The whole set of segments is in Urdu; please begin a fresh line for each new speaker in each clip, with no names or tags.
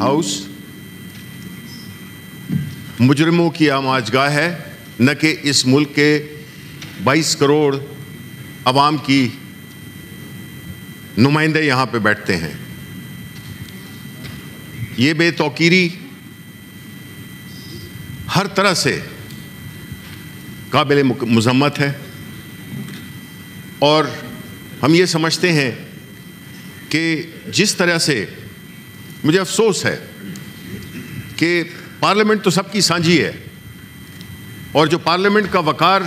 ہاؤس مجرموں کی آماجگاہ ہے، نہ کہ اس ملک کے 22 کروڑ عوام کی نمائندے یہاں پہ بیٹھتے ہیں۔ یہ بے توقیری ہر طرح سے قابل مذمت ہے، اور ہم یہ سمجھتے ہیں کہ جس طرح سے مجھے افسوس ہے کہ پارلیمنٹ تو سب کی سانجھی ہے، اور جو پارلیمنٹ کا وقار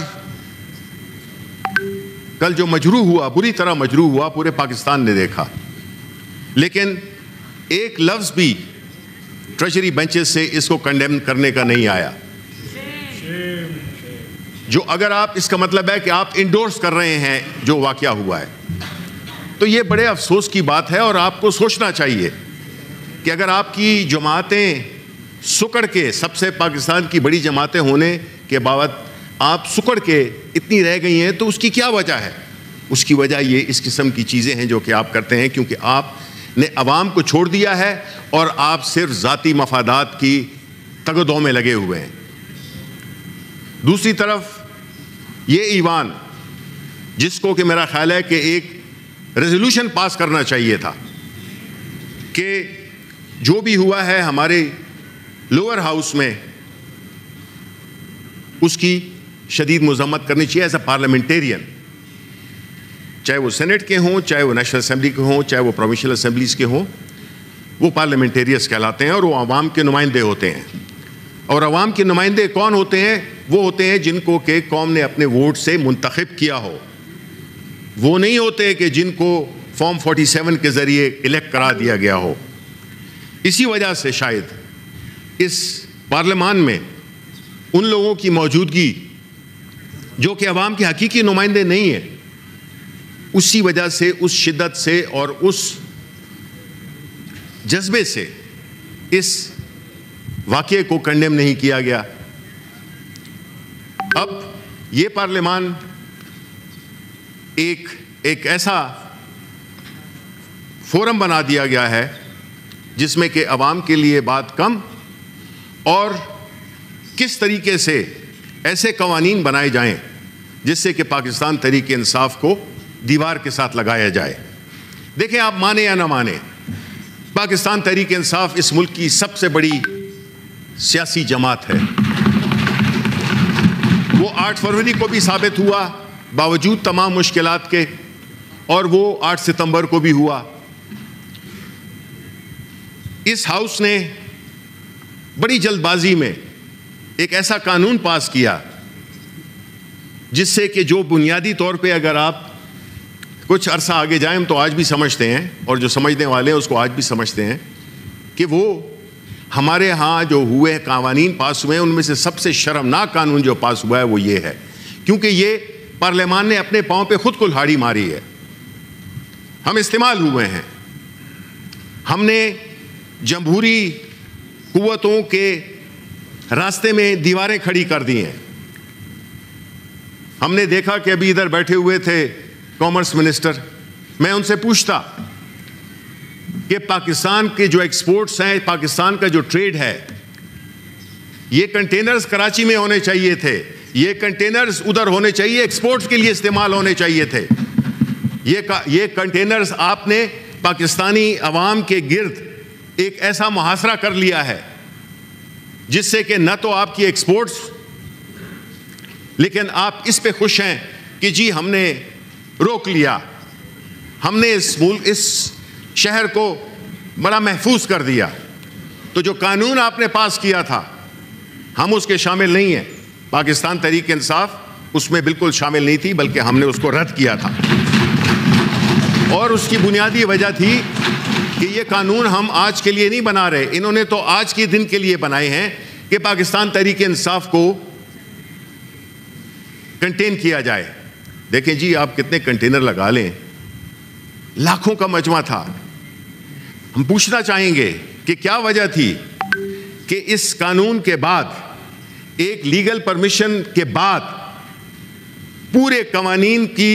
کل جو مجروح ہوا، بری طرح مجروح ہوا، پورے پاکستان نے دیکھا، لیکن ایک لفظ بھی ٹریجری بینچز سے اس کو کنڈیم کرنے کا نہیں آیا، جو اگر آپ اس کا مطلب ہے کہ آپ انڈورس کر رہے ہیں جو واقعہ ہوا ہے، تو یہ بڑے افسوس کی بات ہے۔ اور آپ کو سوچنا چاہیے کہ اگر آپ کی جماعتیں سکڑ کے، سب سے پاکستان کی بڑی جماعتیں ہونے کے باوجود آپ سکڑ کے اتنی رہ گئی ہیں، تو اس کی کیا وجہ ہے؟ اس کی وجہ یہ اس قسم کی چیزیں ہیں جو کہ آپ کرتے ہیں، کیونکہ آپ نے عوام کو چھوڑ دیا ہے اور آپ صرف ذاتی مفادات کی تگدوں میں لگے ہوئے ہیں۔ دوسری طرف یہ ایوان، جس کو کہ میرا خیال ہے کہ ایک ریزولوشن پاس کرنا چاہیے تھا کہ جو بھی ہوا ہے ہمارے لوور ہاؤس میں، اس کی شدید مذمت کرنی چاہیے ایز اے پارلیمنٹیرین، چاہے وہ سینٹ کے ہوں، چاہے وہ نیشنل اسمبلی کے ہوں، چاہے وہ پروونشل اسمبلیز کے ہوں، وہ پارلیمنٹیریس کہلاتے ہیں اور وہ عوام کے نمائندے ہوتے ہیں۔ اور عوام کے نمائندے کون ہوتے ہیں؟ وہ ہوتے ہیں جن کو کہ قوم نے اپنے ووٹ سے منتخب کیا ہو، وہ نہیں ہوتے کہ جن کو فارم 47 کے ذریعے الیکٹ کرا دیا گیا ہو۔ اسی وجہ سے شاید اس پارلیمان میں ان لوگوں کی موجودگی جو کہ عوام کے حقیقی نمائندے نہیں ہیں، اسی وجہ سے، اس شدت سے اور اس جذبے سے اس واقعے کو کنڈیم نہیں کیا گیا۔ اب یہ پارلیمان ایک ایسا فورم بنا دیا گیا ہے جس میں کہ عوام کے لیے بات کم، اور کس طریقے سے ایسے قوانین بنائے جائیں جس سے کہ پاکستان تحریک انصاف کو دیوار کے ساتھ لگایا جائے۔ دیکھیں، آپ مانیں یا نہ مانیں، پاکستان تحریک انصاف اس ملک کی سب سے بڑی سیاسی جماعت ہے۔ وہ 8 فروری کو بھی ثابت ہوا باوجود تمام مشکلات کے، اور وہ 8 ستمبر کو بھی ہوا۔ اس ہاؤس نے بڑی جلد بازی میں ایک ایسا قانون پاس کیا جس سے کہ جو بنیادی طور پہ اگر آپ کچھ عرصہ آگے جائیں، ہم تو آج بھی سمجھتے ہیں، اور جو سمجھنے والے ہیں اس کو آج بھی سمجھتے ہیں کہ وہ ہمارے ہاں جو ہوئے قوانین پاس ہوئے ہیں، ان میں سے سب سے شرمناک قانون جو پاس ہوا ہے وہ یہ ہے، کیونکہ یہ پارلیمان نے اپنے پاؤں پہ خود کلہاڑی ماری ہے۔ ہم استعمال ہوئے ہیں، ہم نے جمہوری قوتوں کے راستے میں دیواریں کھڑی کر دی ہیں۔ ہم نے دیکھا کہ ابھی ادھر بیٹھے ہوئے تھے کامرس منسٹر، میں ان سے پوچھتا کہ پاکستان کے جو ایکسپورٹس ہیں، پاکستان کا جو ٹریڈ ہے، یہ کنٹینرز کراچی میں ہونے چاہیے تھے، یہ کنٹینرز ادھر ہونے چاہیے، ایکسپورٹس کے لیے استعمال ہونے چاہیے تھے۔ یہ کنٹینرز آپ نے پاکستانی عوام کے گرد ایک ایسا محاصرہ کر لیا ہے جس سے کہ نہ تو آپ کی ایکسپورٹس، لیکن آپ اس پہ خوش ہیں کہ جی ہم نے روک لیا، ہم نے اس شہر کو بڑا محفوظ کر دیا۔ تو جو قانون آپ نے پاس کیا تھا ہم اس کے شامل نہیں ہیں، پاکستان تحریک انصاف اس میں بالکل شامل نہیں تھی، بلکہ ہم نے اس کو رد کیا تھا، اور اس کی بنیادی وجہ تھی کہ یہ قانون ہم آج کے لیے نہیں بنا رہے، انہوں نے تو آج کے دن کے لیے بنائے ہیں کہ پاکستان تحریک انصاف کو کنٹین کیا جائے۔ دیکھیں جی، آپ کتنے کنٹینر لگا لیں، لاکھوں کا مجمع تھا۔ ہم پوچھنا چاہیں گے کہ کیا وجہ تھی کہ اس قانون کے بعد، ایک لیگل پرمیشن کے بعد، پورے قوانین کی،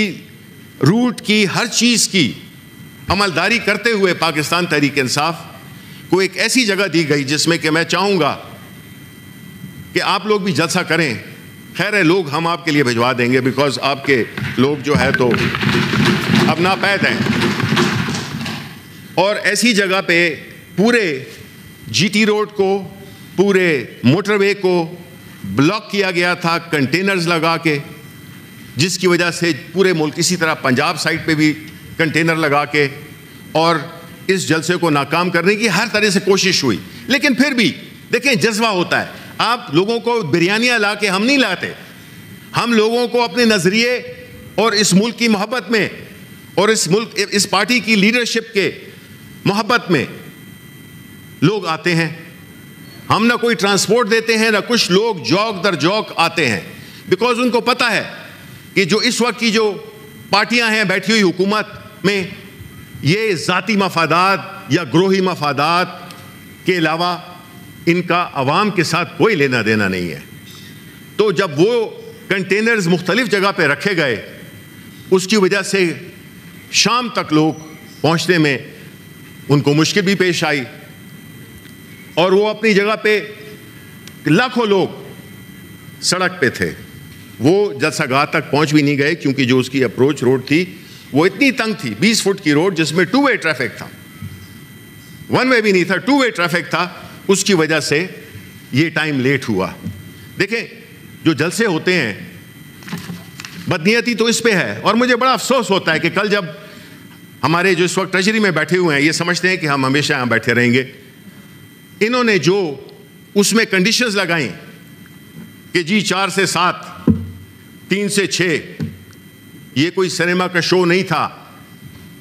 روٹ کی، ہر چیز کی عملداری کرتے ہوئے پاکستان تحریک انصاف کو ایک ایسی جگہ دی گئی جس میں کہ میں چاہوں گا کہ آپ لوگ بھی جلسہ کریں. خیر ہے, لوگ ہم آپ کے لیے بھجوا دیں گے, بیکاز آپ کے لوگ جو ہے تو اب ناپید ہیں. اور ایسی جگہ پہ پورے جی ٹی روڈ کو, پورے موٹر وے کو بلاک کیا گیا تھا کنٹینرز لگا کے, جس کی وجہ سے پورے ملک, اسی طرح پنجاب سائڈ پہ بھی کنٹینر لگا کے, اور اس جلسے کو ناکام کرنے کی ہر طرح سے کوشش ہوئی. لیکن پھر بھی دیکھیں, جذبہ ہوتا ہے. آپ لوگوں کو بریانیاں لا کے ہم نہیں لاتے, ہم لوگوں کو اپنے نظریے اور اس ملک کی محبت میں اور اس پارٹی کی لیڈرشپ کے محبت میں لوگ آتے ہیں. ہم نہ کوئی ٹرانسپورٹ دیتے ہیں, نہ کچھ لوگ جوک در جوک آتے ہیں, بیکاز ان کو پتہ ہے کہ جو اس وقت کی جو پارٹیاں ہیں بیٹھی ہوئی حکومت میں, یہ ذاتی مفادات یا گروہی مفادات کے علاوہ ان کا عوام کے ساتھ کوئی لینا دینا نہیں ہے. تو جب وہ کنٹینرز مختلف جگہ پہ رکھے گئے, اس کی وجہ سے شام تک لوگ پہنچنے میں ان کو مشکل بھی پیش آئی, اور وہ اپنی جگہ پہ لاکھوں لوگ سڑک پہ تھے. وہ جلسہ گاہ تک پہنچ بھی نہیں گئے, کیونکہ جو اس کی اپروچ روڈ تھی وہ اتنی تنگ تھی, 20 فٹ کی روڈ جس میں 2 وے ٹریفک تھا, 1 وے بھی نہیں تھا, 2 وے ٹریفک تھا. اس کی وجہ سے یہ ٹائم لیٹ ہوا. دیکھیں, جو جلسے ہوتے ہیں, بدنیتی تو اس پہ ہے, اور مجھے بڑا افسوس ہوتا ہے کہ کل جب ہمارے جو اس وقت ٹریجری میں بیٹھے ہوئے ہیں, یہ سمجھتے ہیں کہ ہم ہمیشہ یہاں بیٹھے رہیں گے, انہوں نے جو اس میں کنڈیشنز لگائیں کہ جی 4 سے 7, 3 سے 6, یہ کوئی سنیما کا شو نہیں تھا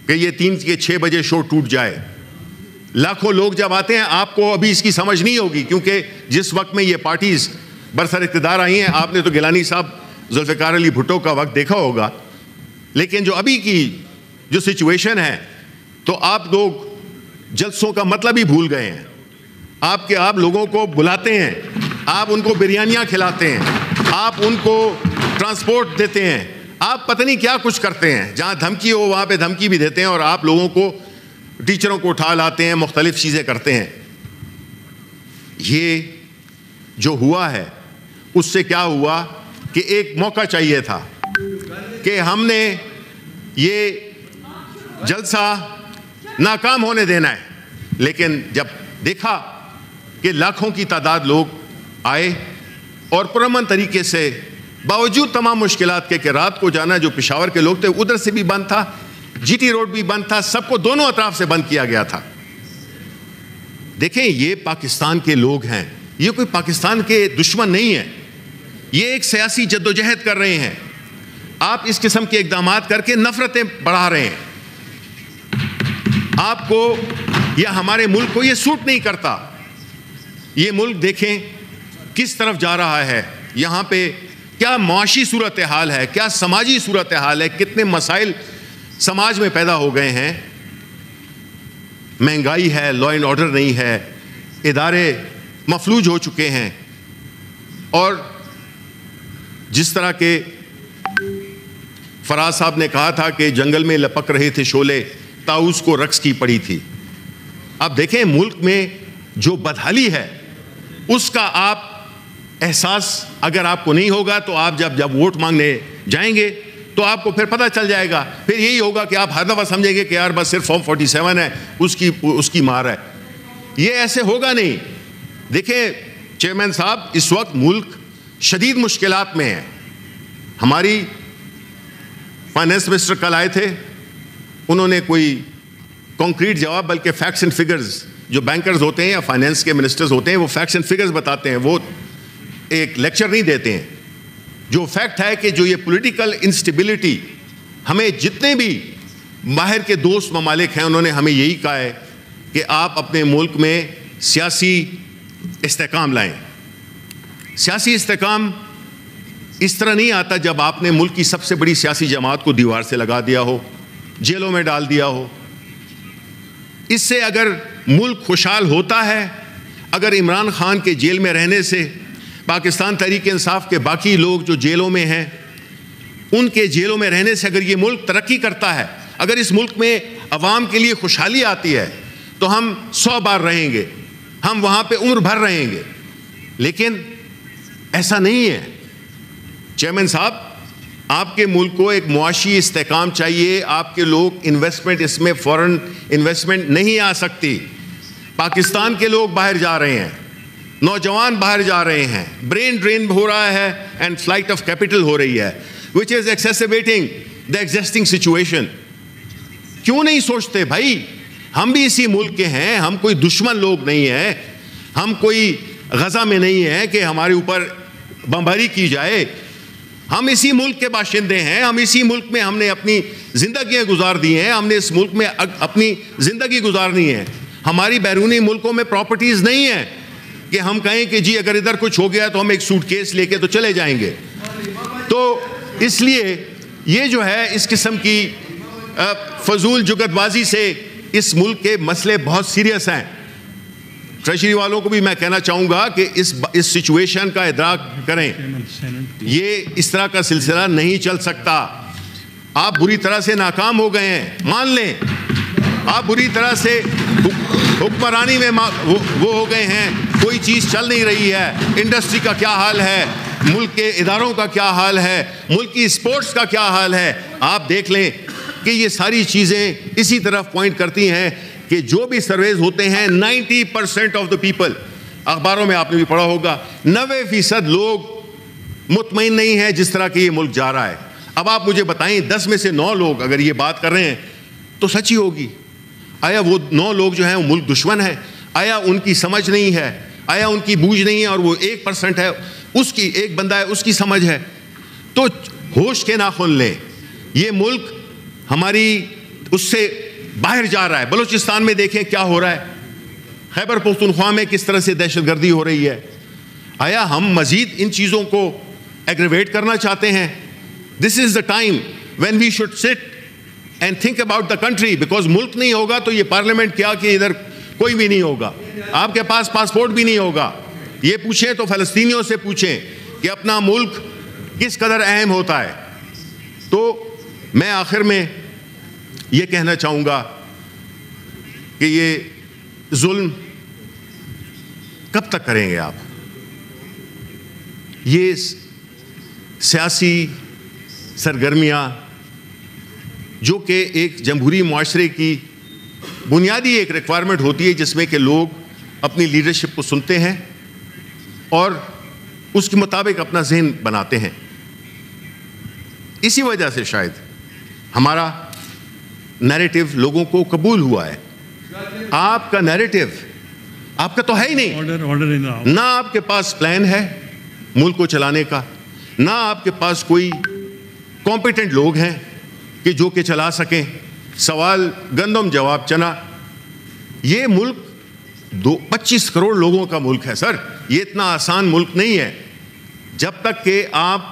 کہ یہ 3 کے 6 بجے شو ٹوٹ جائے. لاکھوں لوگ جب آتے ہیں, آپ کو ابھی اس کی سمجھ نہیں ہوگی, کیونکہ جس وقت میں یہ پارٹیز برسر اقتدار آئی ہیں, آپ نے تو گیلانی صاحب ذوالفقار علی بھٹو کا وقت دیکھا ہوگا, لیکن جو ابھی کی جو سچویشن ہے, تو آپ لوگ جلسوں کا مطلب ہی بھول گئے ہیں. آپ لوگوں کو بلاتے ہیں, آپ ان کو بریانیاں کھلاتے ہیں, آپ ان کو ٹرانسپورٹ دیتے ہیں, آپ پتہ نہیں کیا کچھ کرتے ہیں, جہاں دھمکی ہو وہاں پہ دھمکی بھی دیتے ہیں, اور آپ لوگوں کو, ٹیچروں کو اٹھا لاتے ہیں, مختلف چیزیں کرتے ہیں. یہ جو ہوا ہے اس سے کیا ہوا کہ ایک موقع چاہیے تھا کہ ہم نے یہ جلسہ ناکام ہونے دینا ہے, لیکن جب دیکھا کہ لاکھوں کی تعداد لوگ آئے اور پرامن طریقے سے, باوجود تمام مشکلات کے کہ رات کو جانا جو پشاور کے لوگ تھے ادھر سے بھی بند تھا, جی ٹی روڈ بھی بند تھا, سب کو دونوں اطراف سے بند کیا گیا تھا. دیکھیں, یہ پاکستان کے لوگ ہیں, یہ کوئی پاکستان کے دشمن نہیں ہے, یہ ایک سیاسی جدوجہد کر رہے ہیں. آپ اس قسم کے اقدامات کر کے نفرتیں بڑھا رہے ہیں. آپ کو یا ہمارے ملک کو یہ سوٹ نہیں کرتا. یہ ملک دیکھیں کس طرف جا رہا ہے, یہاں پہ کیا معاشی صورتحال ہے, کیا سماجی صورتحال ہے, کتنے مسائل سماج میں پیدا ہو گئے ہیں. مہنگائی ہے, لا اینڈ آرڈر نہیں ہے, ادارے مفلوج ہو چکے ہیں, اور جس طرح کے فراز صاحب نے کہا تھا کہ جنگل میں لپک رہے تھے شعلے, طاؤس کو رقص کی پڑی تھی. اب دیکھیں, ملک میں جو بدحالی ہے اس کا آپ احساس اگر آپ کو نہیں ہوگا, تو آپ جب ووٹ مانگنے جائیں گے تو آپ کو پھر پتہ چل جائے گا. پھر یہی ہوگا کہ آپ ہر دفعہ سمجھیں گے کہ یار بس صرف فارم 47 ہے, اس کی مار ہے. یہ ایسے ہوگا نہیں. دیکھیں چیئرمین صاحب, اس وقت ملک شدید مشکلات میں ہے. ہماری فائنانس منسٹر کل آئے تھے, انہوں نے کوئی کانکریٹ جواب, بلکہ فیکٹس اینڈ فگرز, جو بینکرز ہوتے ہیں یا فائنانس کے منسٹرز ہوتے ہیں وہ فیکٹس اینڈ فگرز بتاتے ہیں, وہ ایک لیکچر نہیں دیتے ہیں. جو فیکٹ ہے کہ جو یہ پولیٹیکل انسٹیبلٹی, ہمیں جتنے بھی باہر کے دوست ممالک ہیں انہوں نے ہمیں یہی کہا ہے کہ آپ اپنے ملک میں سیاسی استحکام لائیں. سیاسی استحکام اس طرح نہیں آتا جب آپ نے ملک کی سب سے بڑی سیاسی جماعت کو دیوار سے لگا دیا ہو, جیلوں میں ڈال دیا ہو. اس سے اگر ملک خوشحال ہوتا ہے, اگر عمران خان کے جیل میں رہنے سے پاکستان تحریک انصاف کے باقی لوگ جو جیلوں میں ہیں ان کے جیلوں میں رہنے سے اگر یہ ملک ترقی کرتا ہے, اگر اس ملک میں عوام کے لیے خوشحالی آتی ہے, تو ہم 100 بار رہیں گے, ہم وہاں پہ عمر بھر رہیں گے. لیکن ایسا نہیں ہے. چیئرمین صاحب, آپ کے ملک کو ایک معاشی استحکام چاہیے. آپ کے لوگ انویسٹمنٹ, اس میں فورن انویسٹمنٹ نہیں آ سکتی. پاکستان کے لوگ باہر جا رہے ہیں, نوجوان باہر جا رہے ہیں, برین ڈرین ہو رہا ہے اینڈ فلائٹ آف کیپٹل ہو رہی ہے, وچ از ایکسیسیبیٹنگ دا ایگزسٹنگ سچویشن. کیوں نہیں سوچتے بھائی, ہم بھی اسی ملک کے ہیں, ہم کوئی دشمن لوگ نہیں ہیں, ہم کوئی غزہ میں نہیں ہیں کہ ہمارے اوپر بمباری کی جائے. ہم اسی ملک کے باشندے ہیں, ہم اسی ملک میں ہم نے اپنی زندگیاں گزار دی ہیں, ہم نے اس ملک میں اپنی زندگی گزارنی ہے. ہماری بیرونی ملکوں میں پراپرٹیز نہیں ہیں کہ ہم کہیں کہ جی اگر ادھر کچھ ہو گیا تو ہم ایک سوٹ کیس لے کے تو چلے جائیں گے. تو اس لیے یہ جو ہے اس قسم کی فضول جگت بازی سے اس ملک کے مسئلے بہت سیریس ہیں. ٹریجری والوں کو بھی میں کہنا چاہوں گا کہ اس سچویشن کا ادراک کریں. یہ اس طرح کا سلسلہ نہیں چل سکتا. آپ بری طرح سے ناکام ہو گئے ہیں, مان لیں. آپ بری طرح سے حکمرانی میں وہ ہو گئے ہیں, کوئی چیز چل نہیں رہی ہے. انڈسٹری کا کیا حال ہے, ملک کے اداروں کا کیا حال ہے, ملک کی اسپورٹس کا کیا حال ہے. آپ دیکھ لیں کہ یہ ساری چیزیں اسی طرف پوائنٹ کرتی ہیں کہ جو بھی سرویز ہوتے ہیں 90% آف دا پیپل, اخباروں میں آپ نے بھی پڑھا ہوگا, 90% لوگ مطمئن نہیں ہیں جس طرح کہ یہ ملک جا رہا ہے. اب آپ مجھے بتائیں 10 میں سے 9 لوگ اگر یہ بات کر رہے ہیں تو سچی ہوگی. آیا وہ 9 لوگ جو ہیں وہ ملک دشمن ہے؟ آیا ان کی سمجھ نہیں ہے؟ آیا ان کی بوجھ نہیں ہے؟ اور وہ 1% ہے, اس کی ایک بندہ ہے, اس کی سمجھ ہے. تو ہوش کے ناخن لیں. یہ ملک ہماری اس سے باہر جا رہا ہے. بلوچستان میں دیکھیں کیا ہو رہا ہے, خیبر پختونخوا میں کس طرح سے دہشت گردی ہو رہی ہے. آیا ہم مزید ان چیزوں کو ایگریویٹ کرنا چاہتے ہیں؟ This is the time when we should sit and think about the country, because ملک نہیں ہوگا تو یہ پارلیمنٹ کیا کہ ادھر کوئی بھی نہیں ہوگا. آپ کے پاس پاسپورٹ بھی نہیں ہوگا. یہ پوچھیں تو فلسطینیوں سے پوچھیں کہ اپنا ملک کس قدر اہم ہوتا ہے. تو میں آخر میں یہ کہنا چاہوں گا کہ یہ ظلم کب تک کریں گے آپ؟ یہ سیاسی سرگرمیاں جو کہ ایک جمہوری معاشرے کی بنیادی ایک ریکوائرمنٹ ہوتی ہے, جس میں کہ لوگ اپنی لیڈرشپ کو سنتے ہیں اور اس کے مطابق اپنا ذہن بناتے ہیں. اسی وجہ سے شاید ہمارا نیریٹو لوگوں کو قبول ہوا ہے. آپ کا نیریٹو آپ کا تو ہے ہی نہیں. نہ آپ کے پاس پلان ہے ملک کو چلانے کا, نہ آپ کے پاس کوئی کمپیٹنٹ لوگ ہیں کہ جو کہ چلا سکیں. سوال گندم جواب چنا. یہ ملک 25 کروڑ لوگوں کا ملک ہے سر. یہ اتنا آسان ملک نہیں ہے. جب تک کہ آپ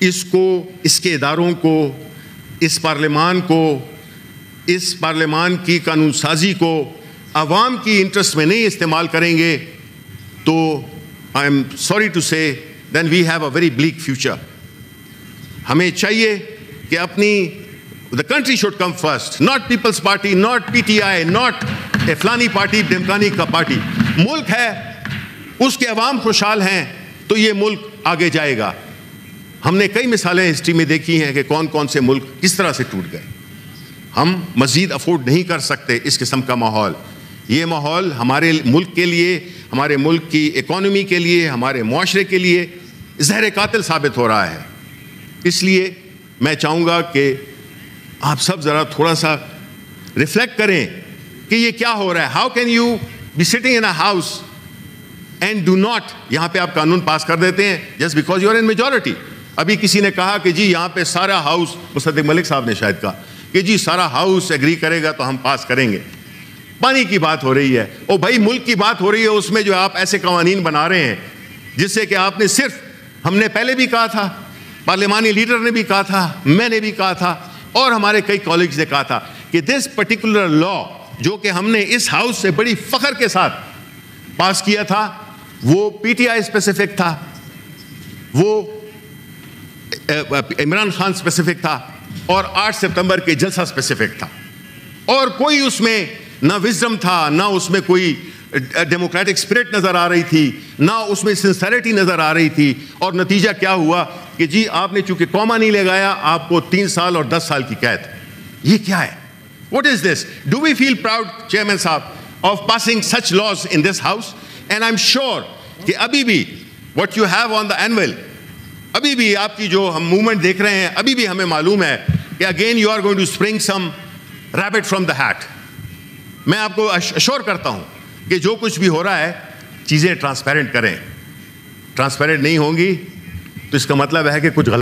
اس کو, اس کے اداروں کو, اس پارلیمان کو, اس پارلیمان کی قانون سازی کو عوام کی انٹرسٹ میں نہیں استعمال کریں گے تو I am sorry to say then we have a very bleak future. ہمیں چاہیے کہ اپنی the country should come first, not People's Party, not PTI, not a فلانی پارٹی ڈھمکانی کا پارٹی. ملک ہے, اس کے عوام خوشحال ہیں تو یہ ملک آگے جائے گا. ہم نے کئی مثالیں ہسٹری میں دیکھی ہیں کہ کون کون سے ملک کس طرح سے ٹوٹ گئے. ہم مزید افورڈ نہیں کر سکتے اس قسم کا ماحول. یہ ماحول ہمارے ملک کے لیے, ہمارے ملک کی اکانومی کے لیے, ہمارے معاشرے کے لیے زہر قاتل ثابت ہو رہا ہے. اس لیے میں چاہوں گا کہ آپ سب ذرا تھوڑا سا ریفلیکٹ کریں کہ یہ کیا ہو رہا ہے. How can you be sitting in a house and do not, یہاں پہ آپ قانون پاس کر دیتے ہیں just because you are in majority. ابھی کسی نے کہا کہ جی یہاں پہ سارا ہاؤس, مصدق ملک صاحب نے شاید کہا کہ جی سارا ہاؤس ایگری کرے گا تو ہم پاس کریں گے. پانی کی بات ہو رہی ہے, او بھائی ملک کی بات ہو رہی ہے, اس میں جو آپ ایسے قوانین بنا رہے ہیں جس سے کہ آپ نے صرف, ہم نے پہلے بھی کہا تھا, پارلیمانی لیڈر نے بھی کہا تھا, میں نے بھی کہا تھا, اور ہمارے کئی کالجز نے کہا تھا کہ دس پرٹیکولر لا جو کہ ہم نے اس ہاؤس سے بڑی فخر کے ساتھ پاس کیا تھا وہ پی ٹی آئی اسپیسیفک تھا, وہ عمران خان اسپیسیفک تھا, اور 8 ستمبر کے جلسہ اسپیسیفک تھا, اور کوئی اس میں نہ وزڈم تھا, نہ اس میں کوئی ڈیموکریٹک اسپرٹ نظر آ رہی تھی, نہ اس میں سنسیریٹی نظر آ رہی تھی, اور نتیجہ کیا ہوا کہ جی آپ نے چونکہ کوما نہیں لگایا, آپ کو 3 سال اور 10 سال کی قید. یہ کیا ہے؟ What is this? Do we feel proud, Chairman Saab, of passing such laws in this House? And I'm sure کہ ابھی بھی what you have on the anvil, ابھی بھی آپ کی جو ہم موومنٹ دیکھ رہے ہیں, ابھی بھی ہمیں معلوم ہے کہ again you are going to spring some rabbit from the hat. میں آپ کو اشور کرتا ہوں کہ جو کچھ بھی ہو رہا ہے چیزیں ٹرانسپیرنٹ کریں. ٹرانسپیرنٹ نہیں ہوں گی تو اس کا مطلب ہے کہ کچھ غلط